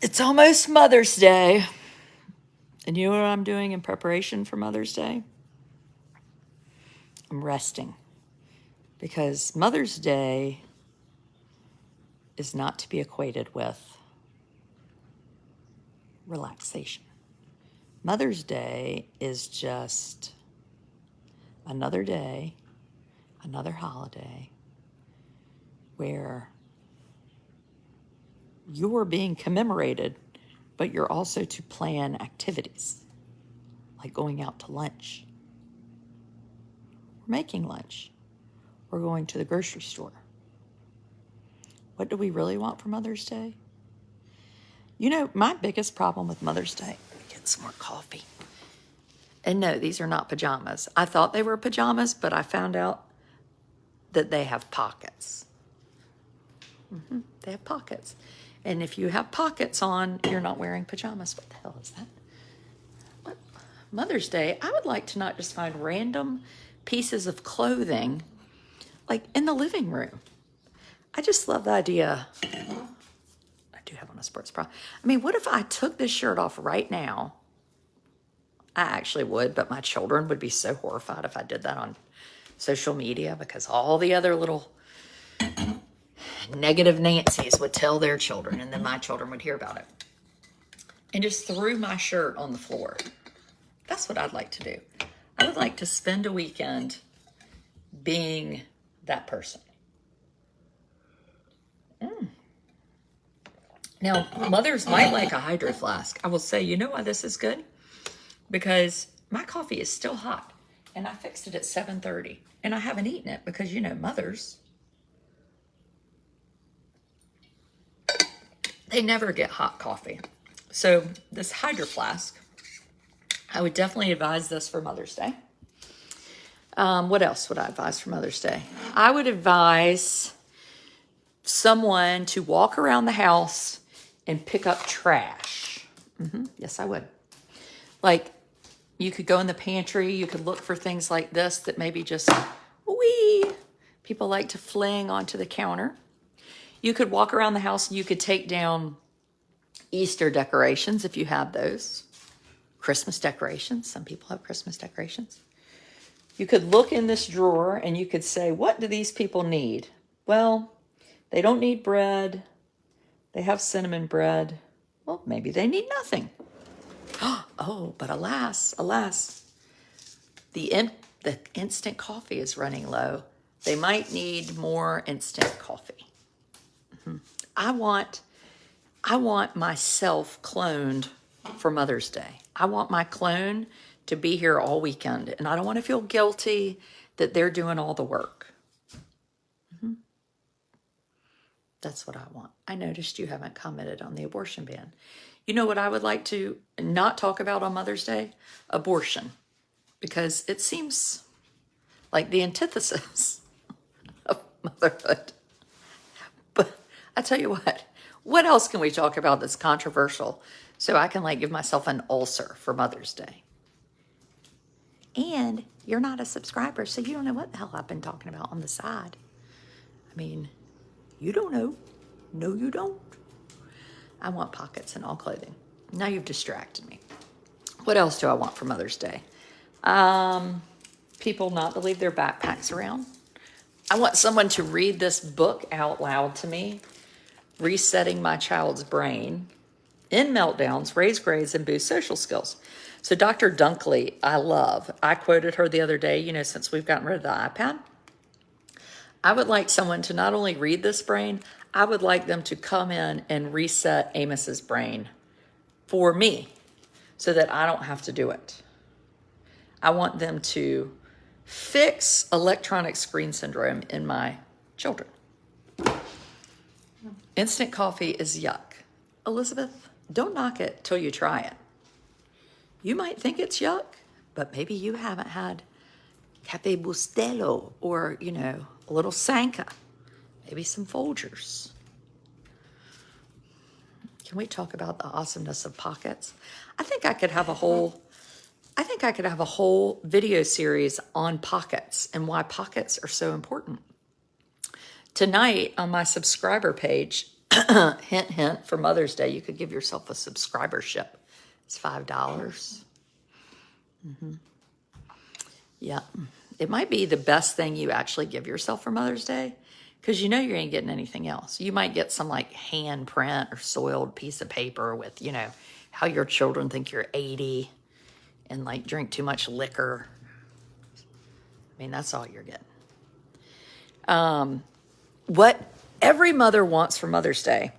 It's almost Mother's Day. And you know what I'm doing in preparation for Mother's Day? I'm resting. Because Mother's Day is not to be equated with relaxation. Mother's Day is just another day, another holiday where you're being commemorated, but you're also to plan activities like going out to lunch. We're making lunch. We're going to the grocery store. What do we really want for Mother's Day? You know, my biggest problem with Mother's Day, get some more coffee. And no, these are not pajamas. I thought they were pajamas, but I found out that they have pockets. They have pockets. And if you have pockets on, you're not wearing pajamas. What the hell is that? What? Mother's Day, I would like to not just find random pieces of clothing like in the living room. I just love the idea. I do have on a sports bra. I mean, what if I took this shirt off right now? I actually would, but my children would be so horrified if I did that on social media because all the other little negative Nancy's would tell their children, and then my children would hear about it. And just threw my shirt on the floor. That's what I'd like to do. I would like to spend a weekend being that person. Now, mothers might like a hydro flask. I will say, you know why this is good? Because my coffee is still hot, and I fixed it at 7:30, and I haven't eaten it because, you know, mothers, they never get hot coffee. So this hydro flask, I would definitely advise this for Mother's Day. What else would I advise for Mother's Day? I would advise someone to walk around the house and pick up trash. Yes, I would. Like, you could go in the pantry, you could look for things like this that maybe just, people like to fling onto the counter. You could walk around the house and you could take down Easter decorations if you have those. Christmas decorations. Some people have Christmas decorations. You could look in this drawer and you could say, what do these people need? Well, they don't need bread. They have cinnamon bread. Well, maybe they need nothing. Oh, but alas, the instant coffee is running low. They might need more instant coffee. I want myself cloned for Mother's Day. I want my clone to be here all weekend, and I don't want to feel guilty that they're doing all the work. That's what I want. I noticed you haven't commented on the abortion ban. You know what I would like to not talk about on Mother's Day? Abortion. Because it seems like the antithesis of motherhood. But I tell you what else can we talk about that's controversial so I can like give myself an ulcer for Mother's Day? And you're not a subscriber, so you don't know what the hell I've been talking about on the side. I mean, you don't know. No, you don't. I want pockets in all clothing. Now you've distracted me. What else do I want for Mother's Day? People not to leave their backpacks around. I want someone to read this book out loud to me, Resetting My Child's Brain in Meltdowns, Raise Grades, and Boost Social Skills. So Dr. Dunkley, I love. I quoted her the other day, you know, since we've gotten rid of the iPad. I would like someone to not only read this brain, I would like them to come in and reset Amos's brain for me so that I don't have to do it. I want them to fix electronic screen syndrome in my children. Instant coffee is yuck. Elizabeth, don't knock it till you try it. You might think it's yuck, but maybe you haven't had Cafe Bustelo or, you know, a little Sanka, maybe some Folgers. Can we talk about the awesomeness of pockets? I think I could have a whole video series on pockets and why pockets are so important. Tonight on my subscriber page, Hint, hint, for Mother's Day, you could give yourself a subscribership. It's $5. Yeah. It might be the best thing you actually give yourself for Mother's Day because you know you ain't getting anything else. You might get some like hand print or soiled piece of paper with, how your children think you're 80 and like drink too much liquor. I mean, that's all you're getting. What every mother wants for Mother's Day.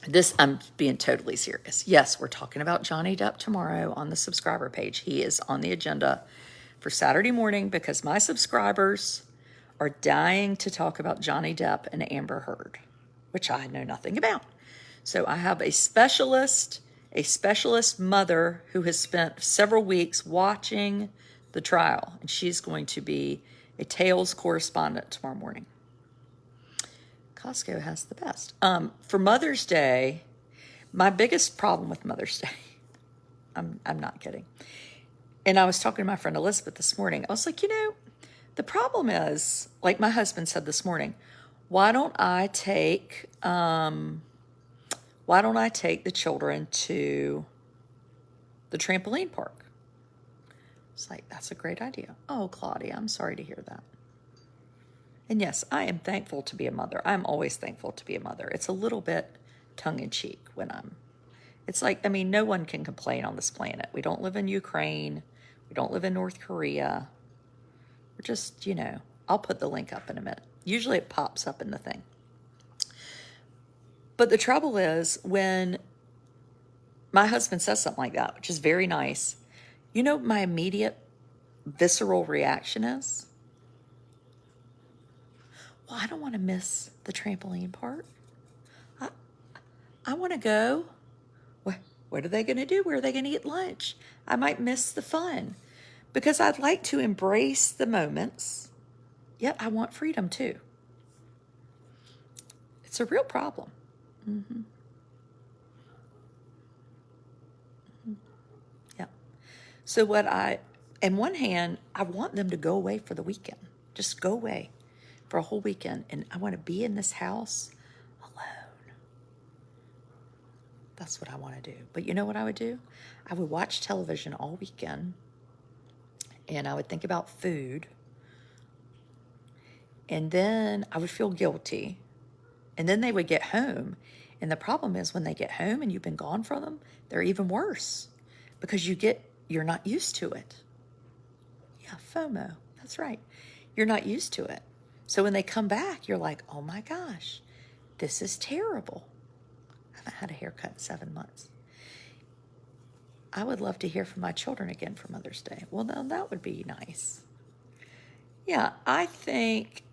This, I'm being totally serious. Yes, we're talking about Johnny Depp tomorrow on the subscriber page. He is on the agenda for Saturday morning because my subscribers are dying to talk about Johnny Depp and Amber Heard, which I know nothing about. So I have a specialist mother who has spent several weeks watching the trial, and she's going to be a Tales correspondent tomorrow morning. Costco has the best. For Mother's Day, my biggest problem with Mother's Day, I'm not kidding. And I was talking to my friend Elizabeth this morning. I was like, the problem is, like my husband said this morning, why don't I take the children to the trampoline park? It's like, that's a great idea. Oh, Claudia, I'm sorry to hear that. And yes, I am thankful to be a mother. I'm always thankful to be a mother. It's a little bit tongue-in-cheek it's like, no one can complain on this planet. We don't live in Ukraine. We don't live in North Korea. We're just, I'll put the link up in a minute. Usually it pops up in the thing. But the trouble is when my husband says something like that, which is very nice, my immediate visceral reaction is, well, I don't want to miss the trampoline park. I want to go. What are they going to do? Where are they going to eat lunch? I might miss the fun because I'd like to embrace the moments, yet I want freedom too. It's a real problem. Yeah. So on one hand, I want them to go away for the weekend. Just go away for a whole weekend. And I want to be in this house alone. That's what I want to do. But you know what I would do? I would watch television all weekend. And I would think about food. And then I would feel guilty. And then they would get home. And the problem is when they get home and you've been gone from them, they're even worse. Because you're not used to it. Yeah, FOMO. That's right. You're not used to it. So when they come back, you're like, oh my gosh, this is terrible. I haven't had a haircut in 7 months. I would love to hear from my children again for Mother's Day. Well, then that would be nice. Yeah, I think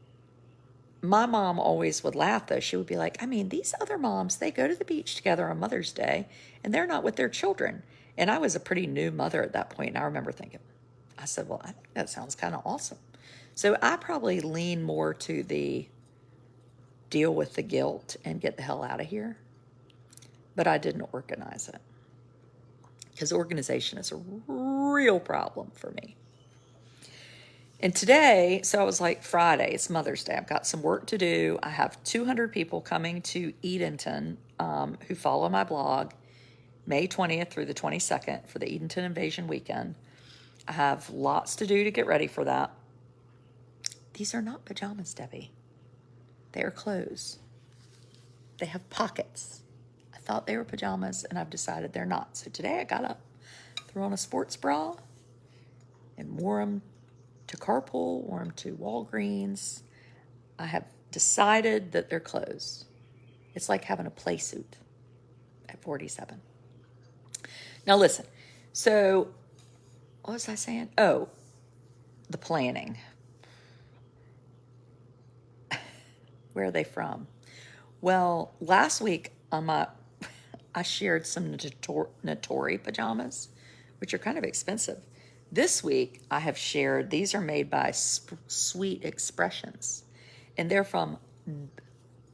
my mom always would laugh, though. She would be like, these other moms, they go to the beach together on Mother's Day, and they're not with their children. And I was a pretty new mother at that point, and I remember thinking, I said, well, I think that sounds kind of awesome. So I probably lean more to the deal with the guilt and get the hell out of here. But I didn't organize it. Because organization is a real problem for me. And today, so I was like, Friday, it's Mother's Day. I've got some work to do. I have 200 people coming to Edenton who follow my blog, May 20th through the 22nd for the Edenton Invasion Weekend. I have lots to do to get ready for that. These are not pajamas, Debbie. They are clothes. They have pockets. I thought they were pajamas, and I've decided they're not. So today I got up, threw on a sports bra, and wore them to carpool, wore them to Walgreens. I have decided that they're clothes. It's like having a play suit at 47. Now listen, so what was I saying? Oh, the planning. Where are they from? Well, last week I shared some Natori pajamas, which are kind of expensive. This week I have shared, these are made by Sweet Expressions, and they're from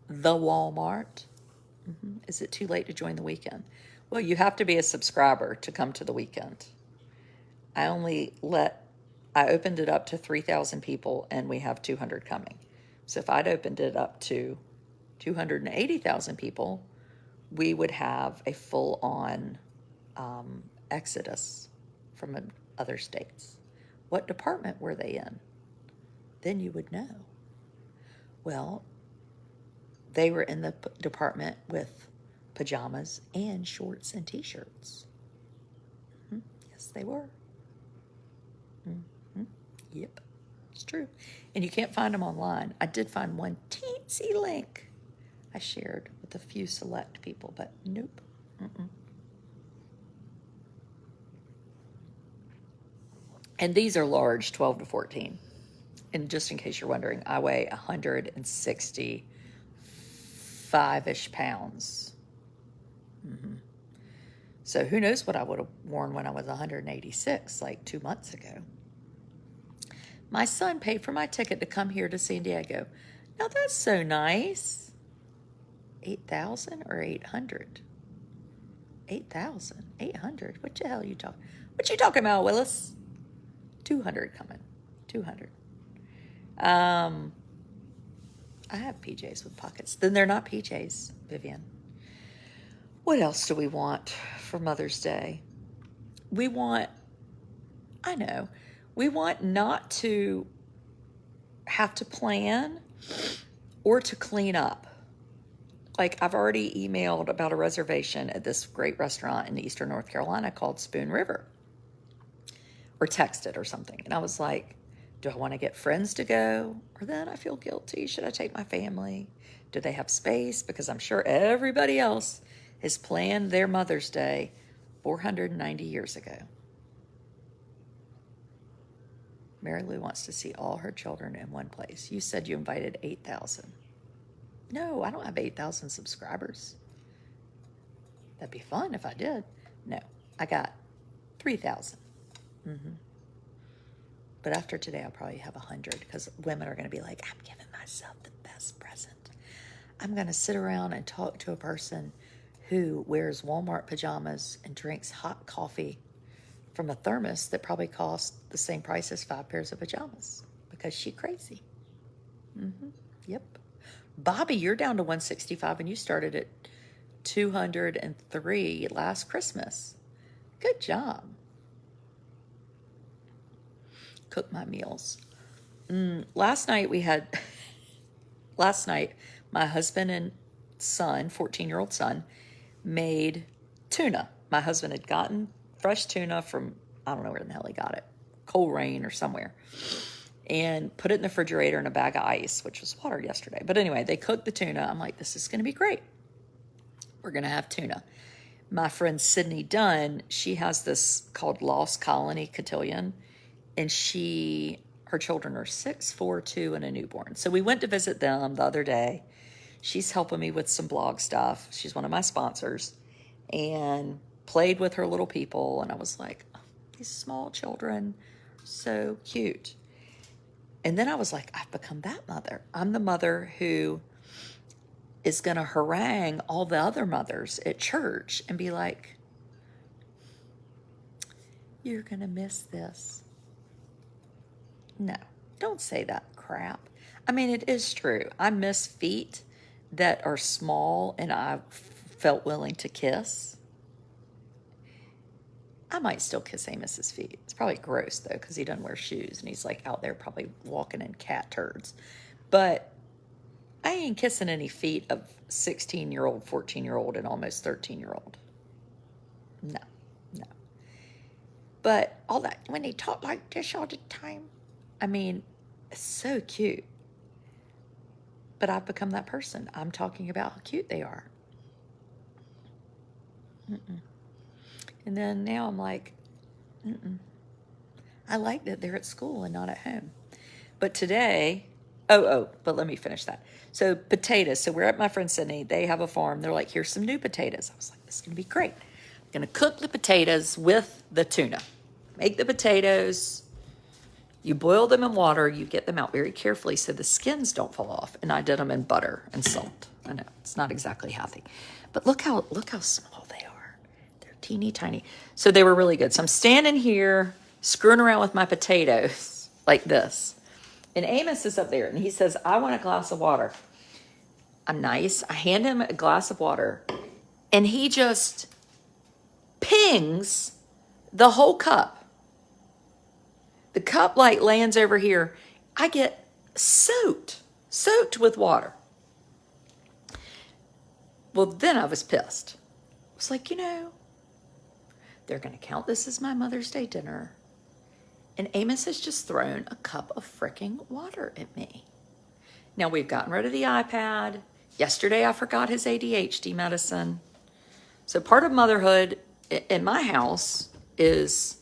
the Walmart. Is it too late to join the weekend? Well, you have to be a subscriber to come to the weekend. I opened it up to 3,000 people, and we have 200 coming. So if I'd opened it up to 280,000 people, we would have a full-on exodus from other states. What department were they in? Then you would know. Well, they were in the department with pajamas and shorts and t-shirts. Yes, they were. Yep, it's true. And you can't find them online. I did find one teensy link I shared with a few select people, but nope. And these are large, 12 to 14. And just in case you're wondering, I weigh 165-ish pounds. So who knows what I would have worn when I was 186, like 2 months ago. My son paid for my ticket to come here to San Diego. Now that's so nice. 8,000 or 800? 8,000, 800. What the hell are you talking? What you talking about, Willis? 200 coming. 200. I have PJs with pockets. Then they're not PJs, Vivian. What else do we want for Mother's Day? We want not to have to plan or to clean up. Like, I've already emailed about a reservation at this great restaurant in Eastern North Carolina called Spoon River, or texted or something. And I was like, do I want to get friends to go? Or then I feel guilty. Should I take my family? Do they have space? Because I'm sure everybody else has planned their Mother's Day 490 years ago. Mary Lou wants to see all her children in one place. You said you invited 8,000. No, I don't have 8,000 subscribers. That'd be fun if I did. No, I got 3,000. But after today, I'll probably have 100 because women are going to be like, I'm giving myself the best present. I'm going to sit around and talk to a person who wears Walmart pajamas and drinks hot coffee from a thermos that probably costs the same price as 5 pairs of pajamas because she's crazy. Yep. Bobby, you're down to 165 and you started at 203 last Christmas. Good job. Cook my meals. Last night my husband and son, 14-year-old son, made tuna. My husband had gotten fresh tuna from, I don't know where the hell he got it, Coleraine or somewhere, and put it in the refrigerator in a bag of ice, which was water yesterday. But anyway, they cooked the tuna. I'm like, this is going to be great. We're going to have tuna. My friend Sydney Dunn, she has this called Lost Colony Cotillion, and her children are 6, 4, 2, and a newborn. So we went to visit them the other day. She's helping me with some blog stuff. She's one of my sponsors, and played with her little people. And I was like, oh, these small children, so cute. And then I was like, I've become that mother. I'm the mother who is going to harangue all the other mothers at church and be like, you're going to miss this. No, don't say that crap. I mean, it is true. I miss feet that are small and I felt willing to kiss. I might still kiss Amos's feet. It's probably gross, though, because he doesn't wear shoes, and he's, like, out there probably walking in cat turds. But I ain't kissing any feet of 16-year-old, 14-year-old, and almost 13-year-old. No. But all that, when they talk like this all the time, I mean, it's so cute. But I've become that person. I'm talking about how cute they are. And then now I'm like, I like that they're at school and not at home. But today, but let me finish that. So potatoes. So we're at my friend Sydney. They have a farm. They're like, here's some new potatoes. I was like, this is going to be great. I'm going to cook the potatoes with the tuna. Make the potatoes. You boil them in water. You get them out very carefully so the skins don't fall off. And I did them in butter and salt. I know it's not exactly healthy, but look how small they are. Teeny tiny. So they were really good. So I'm standing here screwing around with my potatoes like this. And Amos is up there and he says, I want a glass of water. I'm nice. I hand him a glass of water, and he just pings the whole cup. The cup like lands over here. I get soaked with water. Well, then I was pissed. I was like, they're going to count this as my Mother's Day dinner. And Amos has just thrown a cup of fricking water at me. Now, we've gotten rid of the iPad. Yesterday, I forgot his ADHD medicine. So part of motherhood in my house is,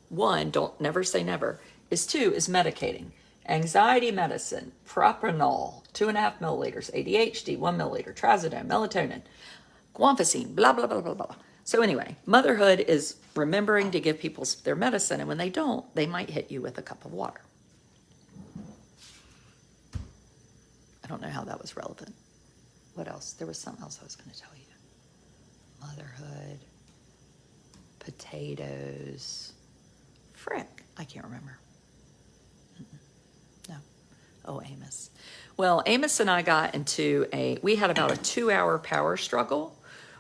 one, don't never say never, is two, is medicating. Anxiety medicine, propranolol, 2.5 milliliters, ADHD, 1 milliliter, trazodone, melatonin, guanfacine, blah, blah, blah, blah, blah. So anyway, motherhood is remembering to give people their medicine, and when they don't, they might hit you with a cup of water. I don't know how that was relevant. What else? There was something else I was going to tell you. Motherhood, potatoes, frick, I can't remember. No. Oh, Amos. Well, Amos and I got into we had about a 2-hour power struggle.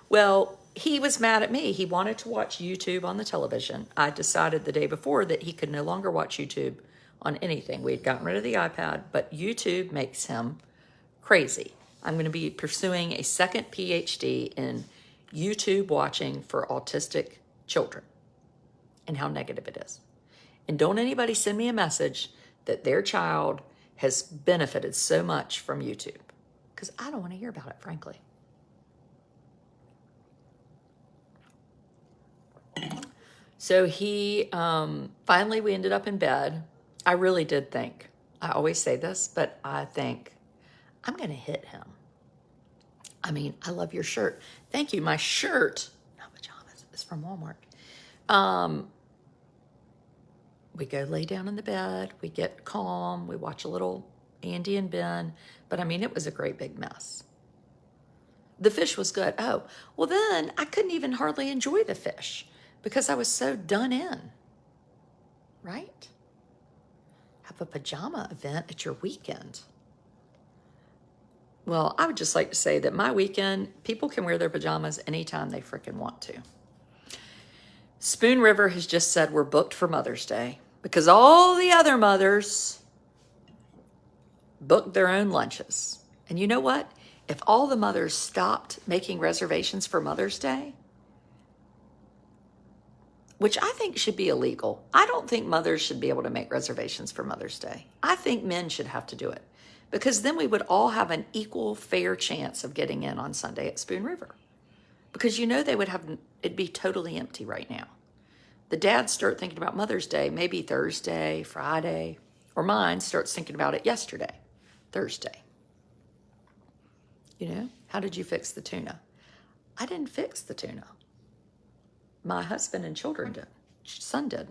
Well, he was mad at me. He wanted to watch YouTube on the television. I decided the day before that he could no longer watch YouTube on anything. We had gotten rid of the iPad, but YouTube makes him crazy. I'm going to be pursuing a second PhD in YouTube watching for autistic children and how negative it is. And don't anybody send me a message that their child has benefited so much from YouTube, because I don't want to hear about it, frankly. So he, finally we ended up in bed. I really did think, I always say this, but I think I'm going to hit him. I mean, I love your shirt. Thank you. My shirt, not pajamas, is from Walmart. We go lay down in the bed. We get calm. We watch a little Andy and Ben. But I mean, it was a great big mess. The fish was good. Oh, well then I couldn't even hardly enjoy the fish because I was so done in, right? Have a pajama event at your weekend. Well, I would just like to say that my weekend, people can wear their pajamas anytime they freaking want to. Spoon River has just said we're booked for Mother's Day because all the other mothers booked their own lunches. And you know what? If all the mothers stopped making reservations for Mother's Day, which I think should be illegal. I don't think mothers should be able to make reservations for Mother's Day. I think men should have to do it, because then we would all have an equal, fair chance of getting in on Sunday at Spoon River. Because they would have, it'd be totally empty right now. The dads start thinking about Mother's Day maybe Thursday, Friday, or mine starts thinking about it yesterday, Thursday. How did you fix the tuna? I didn't fix the tuna. My husband and son did.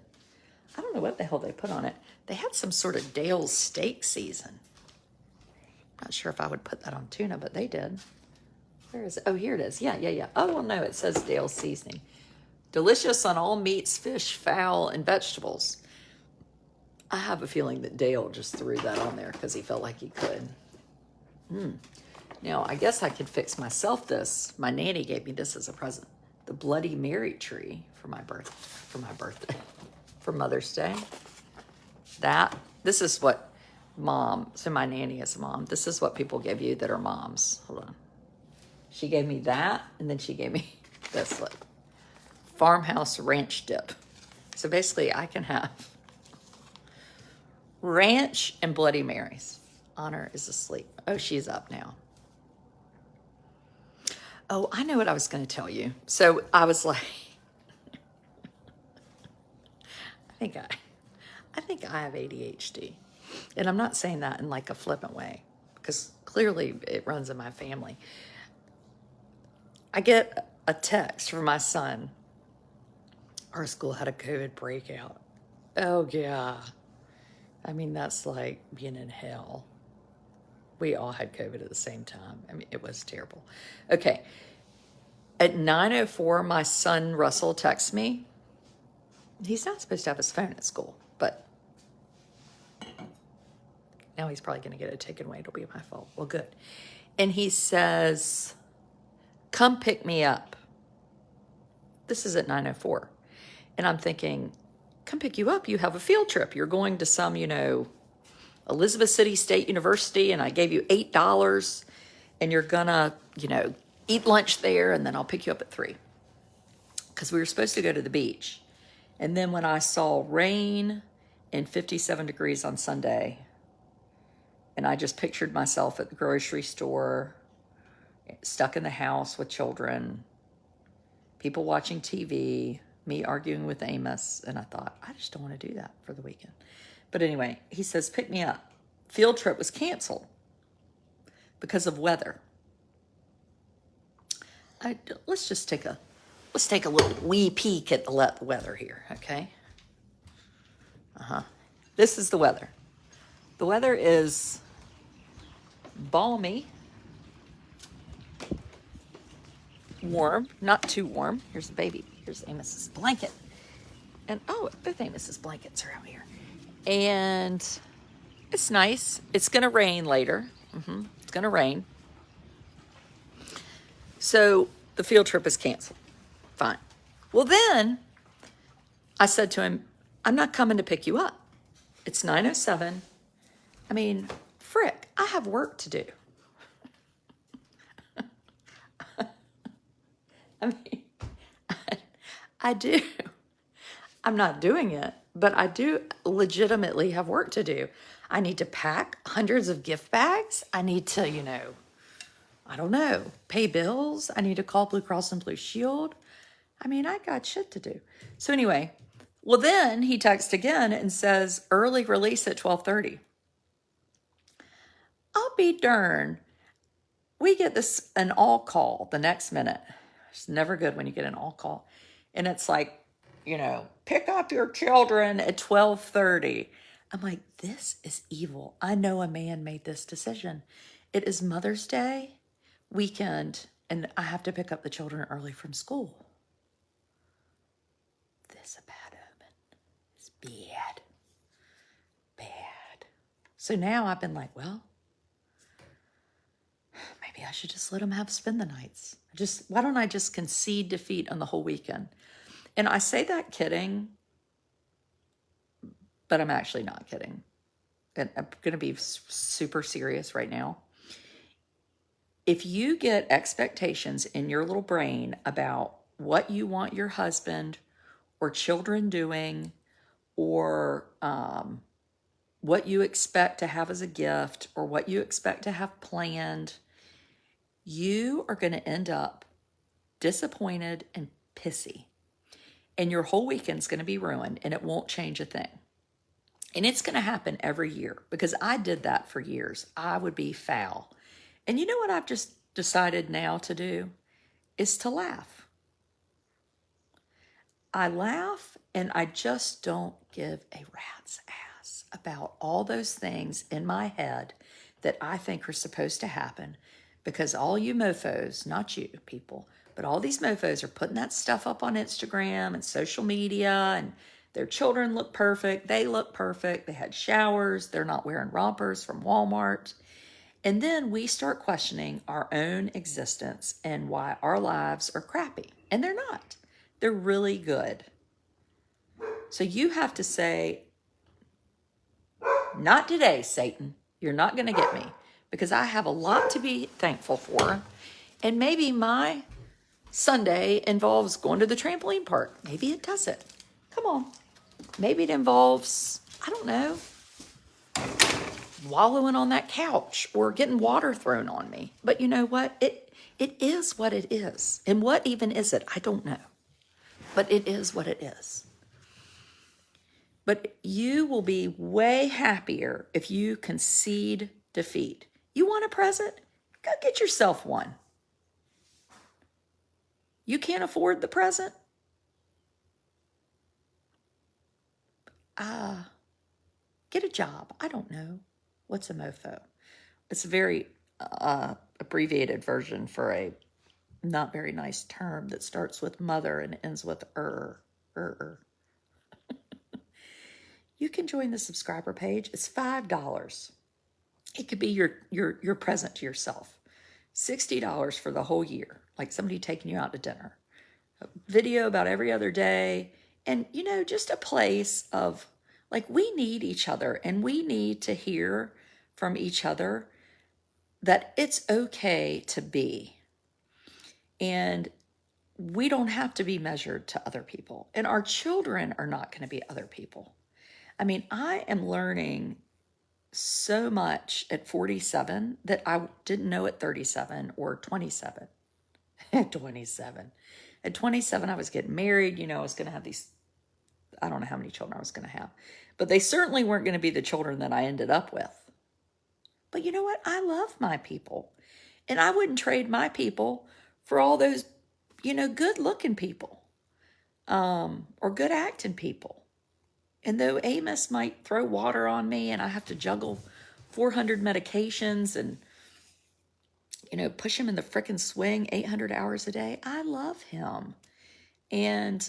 I don't know what the hell they put on it. They had some sort of Dale's steak season. Not sure if I would put that on tuna, but they did. Where is it? Oh, here it is. Yeah. Oh, well, no, it says Dale's seasoning. Delicious on all meats, fish, fowl, and vegetables. I have a feeling that Dale just threw that on there because he felt like he could. Now, I guess I could fix myself this. My nanny gave me this as a present. The Bloody Mary tree for Mother's Day. This is what so my nanny is a mom. This is what people give you that are moms. Hold on. She gave me that, and then she gave me this, look. Farmhouse ranch dip. So basically I can have ranch and Bloody Marys. Honor is asleep. Oh, she's up now. Oh, I know what I was going to tell you. So I was like, I think I have ADHD. And I'm not saying that in like a flippant way, because clearly it runs in my family. I get a text from my son. Our school had a COVID breakout. Oh, yeah. I mean, that's like being in hell. We all had COVID at the same time. I mean, it was terrible. Okay. At 9:04, my son Russell texts me. He's not supposed to have his phone at school, but now he's probably going to get it taken away. It'll be my fault. Well, good. And he says, come pick me up. This is at 9:04. And I'm thinking, come pick you up. You have a field trip. You're going to some, Elizabeth City State University, and I gave you $8, and you're gonna, eat lunch there, and then I'll pick you up at 3. Because we were supposed to go to the beach. And then when I saw rain and 57 degrees on Sunday, and I just pictured myself at the grocery store, stuck in the house with children, people watching TV, me arguing with Amos, and I thought, I just don't want to do that for the weekend. But anyway, he says, pick me up. Field trip was canceled because of weather. Let's take a little wee peek at the weather here, okay? This is the weather. The weather is balmy, warm, not too warm. Here's the baby. Here's Amos's blanket. And both Amos's blankets are out here. And it's nice. It's going to rain later. It's going to rain. So the field trip is canceled. Fine. Well, then I said to him, I'm not coming to pick you up. It's 9:07. I mean, frick, I have work to do. I mean, I do. I'm not doing it, but I do legitimately have work to do. I need to pack hundreds of gift bags. I need to, I don't know, pay bills. I need to call Blue Cross and Blue Shield. I mean, I got shit to do. So anyway, well, then he texts again and says, early release at 12:30. I'll be darned. We get an all call the next minute. It's never good when you get an all call. And it's like, pick up your children at 12:30. I'm like, this is evil. I know a man made this decision. It is Mother's Day weekend, and I have to pick up the children early from school. This is a bad omen. It's bad. Bad. So now I've been like, well, maybe I should just let them spend the nights. Why don't I just concede defeat on the whole weekend? And I say that kidding, but I'm actually not kidding. And I'm going to be super serious right now. If you get expectations in your little brain about what you want your husband or children doing, or what you expect to have as a gift, or what you expect to have planned, you are going to end up disappointed and pissy. And your whole weekend's going to be ruined, and it won't change a thing. And it's going to happen every year, because I did that for years. I would be foul. And you know what I've just decided now to do? Is to laugh. I laugh, and I just don't give a rat's ass about all those things in my head that I think are supposed to happen, because all you mofos, not you people, but all these mofos are putting that stuff up on Instagram and social media, and their children look perfect. They look perfect. They had showers. They're not wearing rompers from Walmart. And then we start questioning our own existence and why our lives are crappy. And they're not. They're really good. So you have to say, not today, Satan. You're not going to get me, because I have a lot to be thankful for. And maybe my Sunday involves going to the trampoline park. Maybe it doesn't. Come on. Maybe it involves, I don't know, wallowing on that couch or getting water thrown on me. But you know what? It is what it is. And what even is it? I don't know. But it is what it is. But you will be way happier if you concede defeat. You want a present? Go get yourself one. You can't afford the present? Get a job. I don't know. What's a mofo? It's a very abbreviated version for a not very nice term that starts with mother and ends with You can join the subscriber page. It's $5. It could be your present to yourself. $60 for the whole year, like somebody taking you out to dinner, a video about every other day, and, just a place of, like, we need each other and we need to hear from each other that it's okay to be. And we don't have to be measured to other people. And our children are not going to be other people. I mean, I am learning so much at 47 that I didn't know at 37 or 27. At 27. At 27, I was getting married. I was going to have these, I don't know how many children I was going to have. But they certainly weren't going to be the children that I ended up with. But you know what? I love my people. And I wouldn't trade my people for all those, good looking people or good acting people. And though Amos might throw water on me and I have to juggle 400 medications and, push him in the frickin' swing 800 hours a day, I love him. And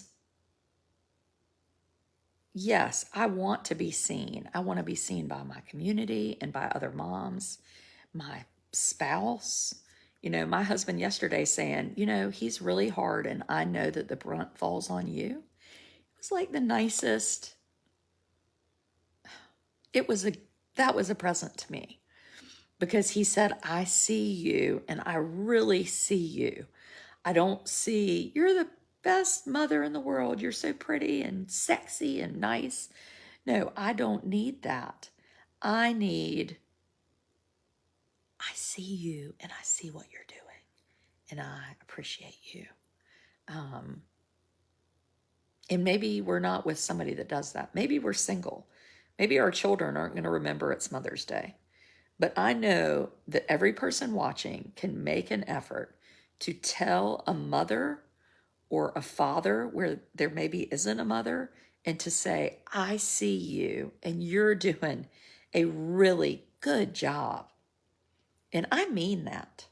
yes, I want to be seen. I want to be seen by my community and by other moms, my spouse. My husband yesterday saying, he's really hard and I know that the brunt falls on you. It was like the nicest. That was a present to me because he said, I see you and I really see you. I don't see, you're the best mother in the world. You're so pretty and sexy and nice. No, I don't need that. I see you and I see what you're doing and I appreciate you. And maybe we're not with somebody that does that. Maybe we're single. Maybe our children aren't going to remember it's Mother's Day. But I know that every person watching can make an effort to tell a mother or a father where there maybe isn't a mother and to say, I see you and you're doing a really good job. And I mean that.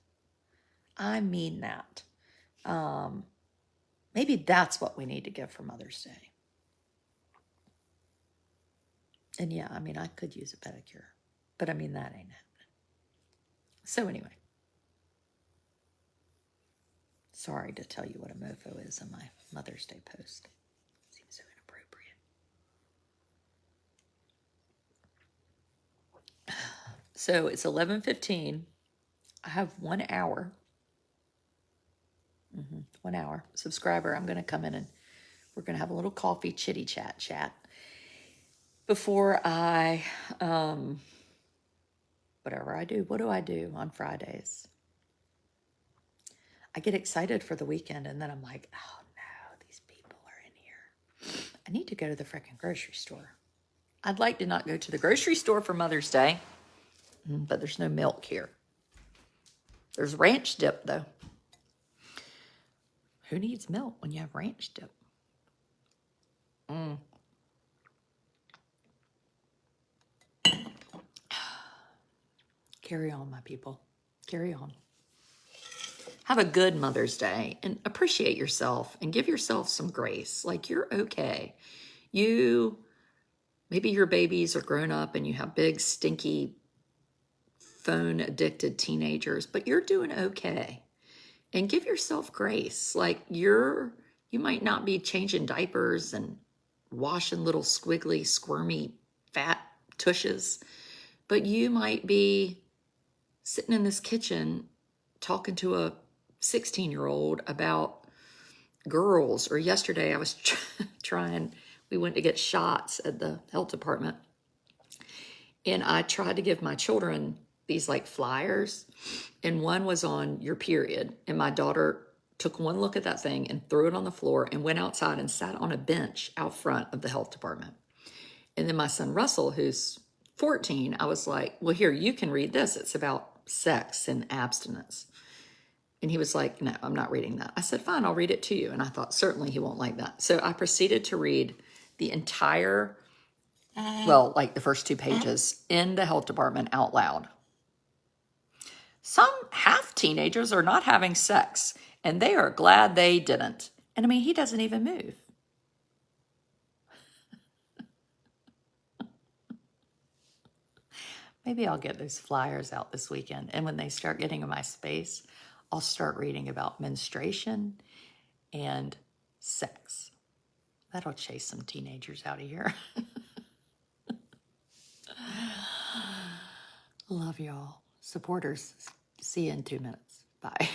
I mean that. Maybe that's what we need to give for Mother's Day. And yeah, I could use a pedicure, but that ain't happening. So anyway, sorry to tell you what a mofo is in my Mother's Day post. Seems so inappropriate. So it's 11:15. I have 1 hour. 1 hour. Subscriber, I'm going to come in and we're going to have a little coffee chitty chat before I, whatever I do. What do I do on Fridays? I get excited for the weekend and then I'm like, oh no, these people are in here. I need to go to the frickin' grocery store. I'd like to not go to the grocery store for Mother's Day, but there's no milk here. There's ranch dip though. Who needs milk when you have ranch dip? Carry on, my people. Carry on. Have a good Mother's Day and appreciate yourself and give yourself some grace. Like, you're okay. Maybe your babies are grown up and you have big, stinky, phone-addicted teenagers, but you're doing okay. And give yourself grace. Like, you might not be changing diapers and washing little squiggly, squirmy, fat tushes, but you might be sitting in this kitchen talking to a 16-year-old about girls. Or yesterday I was we went to get shots at the health department. And I tried to give my children these like flyers. And one was on your period. And my daughter took one look at that thing and threw it on the floor and went outside and sat on a bench out front of the health department. And then my son Russell, who's 14, I was like, well, here, you can read this. It's about sex and abstinence. And he was like, no, I'm not reading that. I said, fine, I'll read it to you. And I thought, certainly he won't like that. So I proceeded to read the entire, like the first 2 pages in the health department out loud. Some half teenagers are not having sex, and they are glad they didn't. And he doesn't even move. Maybe I'll get those flyers out this weekend. And when they start getting in my space, I'll start reading about menstruation and sex. That'll chase some teenagers out of here. Love y'all. Supporters. See you in 2 minutes. Bye.